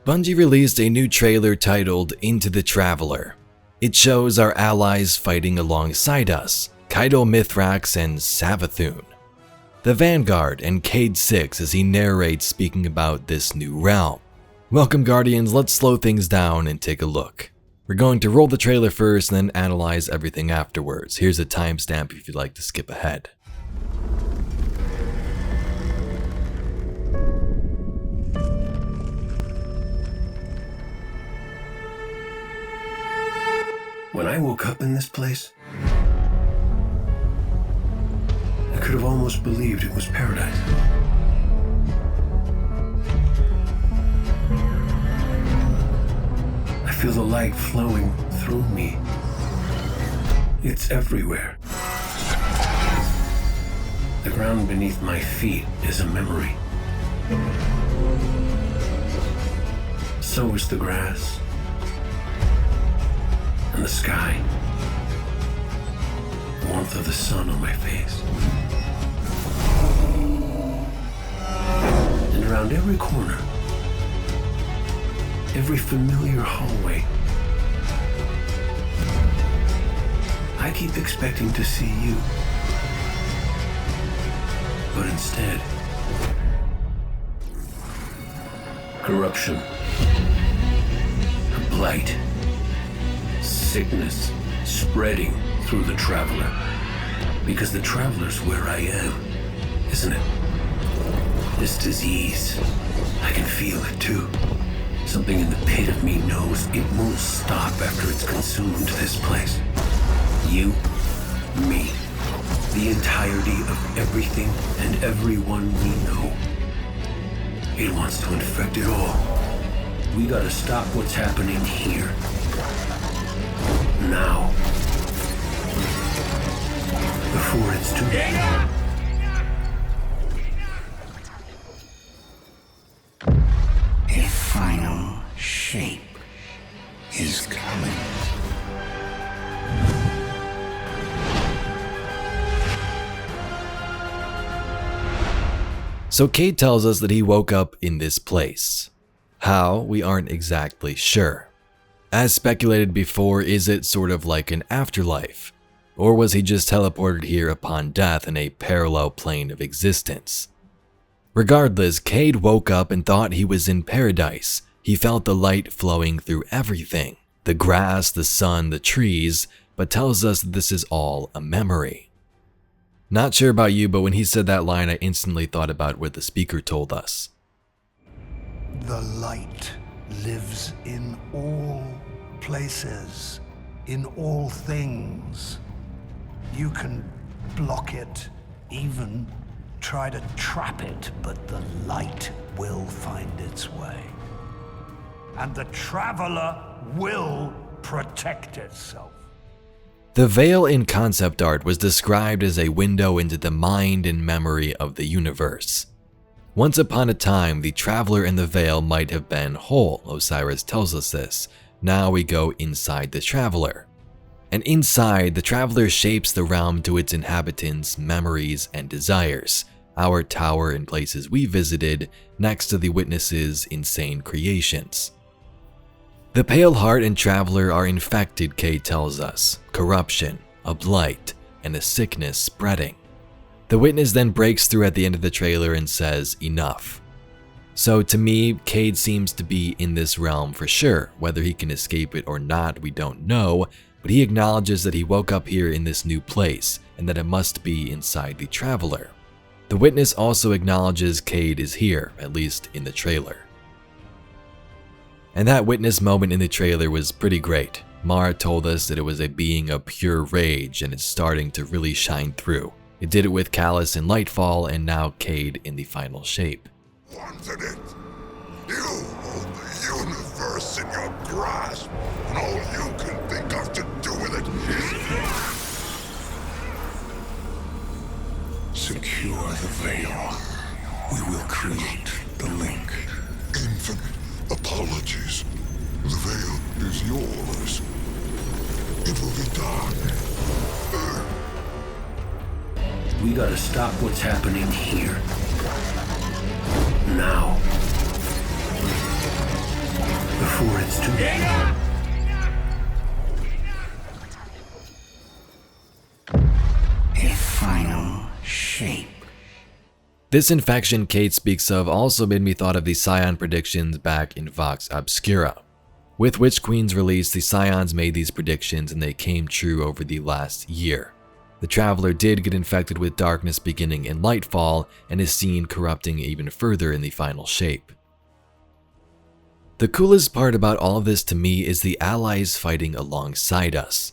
Bungie released a new trailer titled Into the Traveler. It shows our allies fighting alongside us, Cayde-6 and SAVATHUN, the Vanguard and Cayde-6 as he narrates speaking about this new realm. Welcome Guardians, let's slow things down and take a look. We're going to roll the trailer first and then analyze everything afterwards. Here's a timestamp if you'd like to skip ahead. When I woke up in this place, I could have almost believed it was paradise. I feel the light flowing through me. It's everywhere. The ground beneath my feet is a memory. So is the grass. And the sky, the warmth of the sun on my face. And around every corner, every familiar hallway, I keep expecting to see you. But instead, corruption, a blight, sickness spreading through the Traveler. Because the Traveler's where I am, isn't it? This disease, I can feel it too. Something in the pit of me knows it won't stop after it's consumed this place. You, me, the entirety of everything and everyone we know. It wants to infect it all. We gotta stop what's happening here. Now. Before it's too late. A final shape is coming. So Cayde tells us that he woke up in this place. How, we aren't exactly sure. As speculated before, is it sort of like an afterlife? Or was he just teleported here upon death in a parallel plane of existence? Regardless, Cayde woke up and thought he was in paradise. He felt the light flowing through everything, the grass, the sun, the trees, but tells us that this is all a memory. Not sure about you, but when he said that line, I instantly thought about what the speaker told us. The light lives in all places, in all things. You can block it, even try to trap it, but the light will find its way. And the Traveler will protect itself. The veil in concept art was described as a window into the mind and memory of the universe. Once upon a time, the Traveler and the veil might have been whole, Osiris tells us this. Now we go inside the Traveler. And inside, the Traveler shapes the realm to its inhabitants' memories and desires. Our tower and places we visited, next to the Witness's insane creations. The Pale Heart and Traveler are infected, Cayde tells us. Corruption, a blight, and a sickness spreading. The Witness then breaks through at the end of the trailer and says, enough. So to me, Cayde seems to be in this realm for sure. Whether he can escape it or not, we don't know, but he acknowledges that he woke up here in this new place, and that it must be inside the Traveler. The Witness also acknowledges Cayde is here, at least in the trailer. And that Witness moment in the trailer was pretty great. Mara told us that it was a being of pure rage, and it's starting to really shine through. It did it with Callus in Lightfall, and now Cayde in the final shape. Wanted it. You hold the universe in your grasp, and all you can think of to do with it is Secure the veil. We will create the link. infinite apologies. The veil is yours. It will be done. We gotta stop what's happening here. Now. before it's too late. A final shape. This infection Cayde speaks of also made me thought of the Scion predictions back in Vox Obscura. With Witch Queen's release, the Scions made these predictions and they came true over the last year. The Traveler did get infected with darkness beginning in Lightfall and is seen corrupting even further in the final shape. The coolest part about all of this to me is the allies fighting alongside us.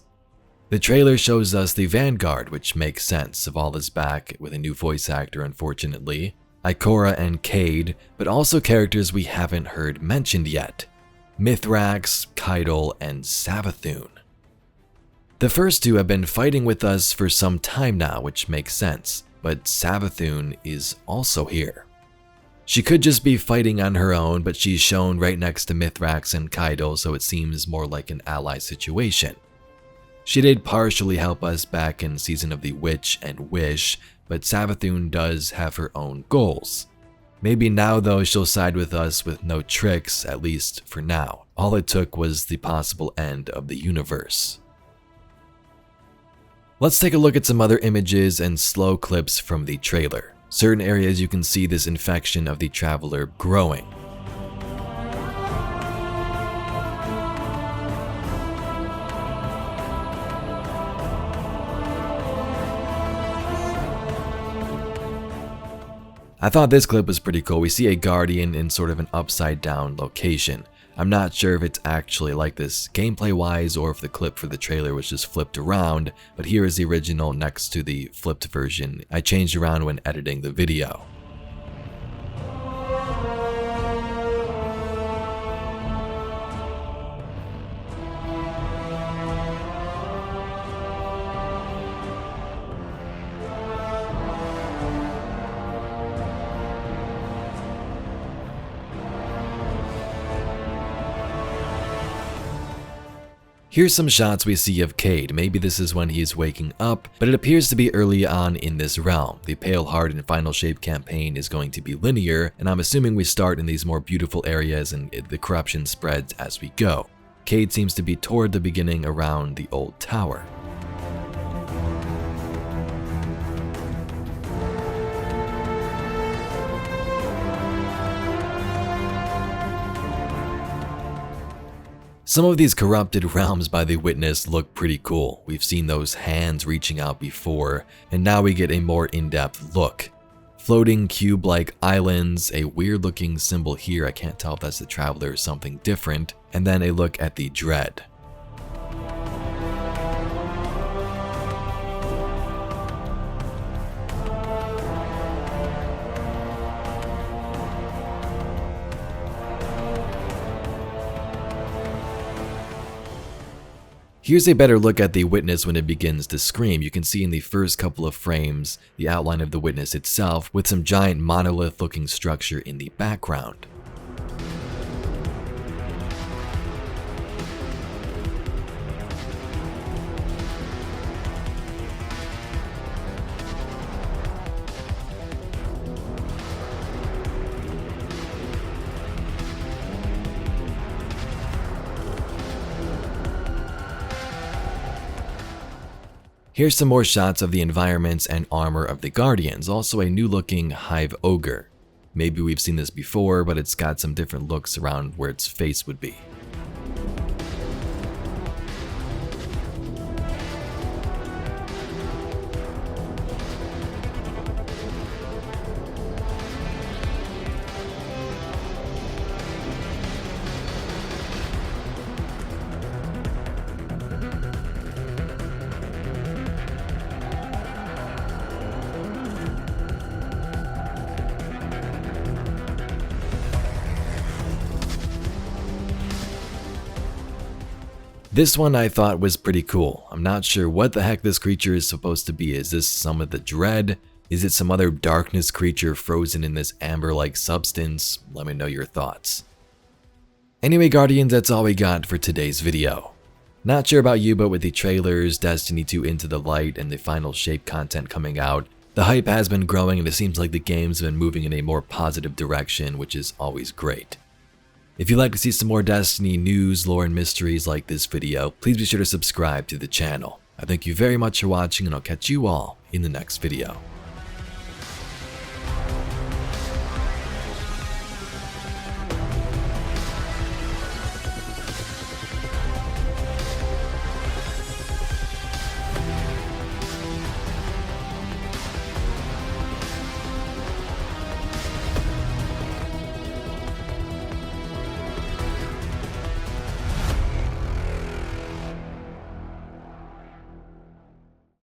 The trailer shows us the Vanguard, which makes sense. Zavala's back with a new voice actor, unfortunately, Ikora and Cayde, but also characters we haven't heard mentioned yet. Mithrax, Cayde, and SAVATHUN. The first two have been fighting with us for some time now, which makes sense, but SAVATHUN is also here. She could just be fighting on her own, but she's shown right next to Mithrax and Cayde, so it seems more like an ally situation. She did partially help us back in Season of the Witch and Wish, but SAVATHUN does have her own goals. Maybe now though she'll side with us with no tricks, at least for now. All it took was the possible end of the universe. Let's take a look at some other images and slow clips from the trailer. Certain areas you can see this infection of the Traveler growing. I thought this clip was pretty cool. We see a Guardian in sort of an upside down location. I'm not sure if it's actually like this gameplay wise or if the clip for the trailer was just flipped around, but here is the original next to the flipped version. I changed around when editing the video. Here's some shots we see of Cayde. Maybe this is when he's waking up, but it appears to be early on in this realm. The Pale Heart and Final Shape campaign is going to be linear, and I'm assuming we start in these more beautiful areas and the corruption spreads as we go. Cayde seems to be toward the beginning around the old tower. Some of these corrupted realms by the Witness look pretty cool. We've seen those hands reaching out before, and now we get a more in-depth look. Floating cube-like islands, a weird-looking symbol here, I can't tell if that's the Traveler or something different, and then a look at the Dread. Here's a better look at the Witness when it begins to scream. You can see in the first couple of frames the outline of the Witness itself with some giant monolith looking structure in the background. Here's some more shots of the environments and armor of the Guardians, also a new looking Hive Ogre. Maybe we've seen this before, but it's got some different looks around where its face would be. This one I thought was pretty cool. I'm not sure what the heck this creature is supposed to be. Is this some of the Dread? Is it some other darkness creature frozen in this amber-like substance? Let me know your thoughts. Anyway, Guardians, that's all we got for today's video. Not sure about you, but with the trailers, Destiny 2 Into the Light, and the Final Shape content coming out, the hype has been growing and it seems like the game's been moving in a more positive direction, which is always great. If you'd like to see some more Destiny news, lore, and mysteries like this video, please be sure to subscribe to the channel. I thank you very much for watching, and I'll catch you all in the next video.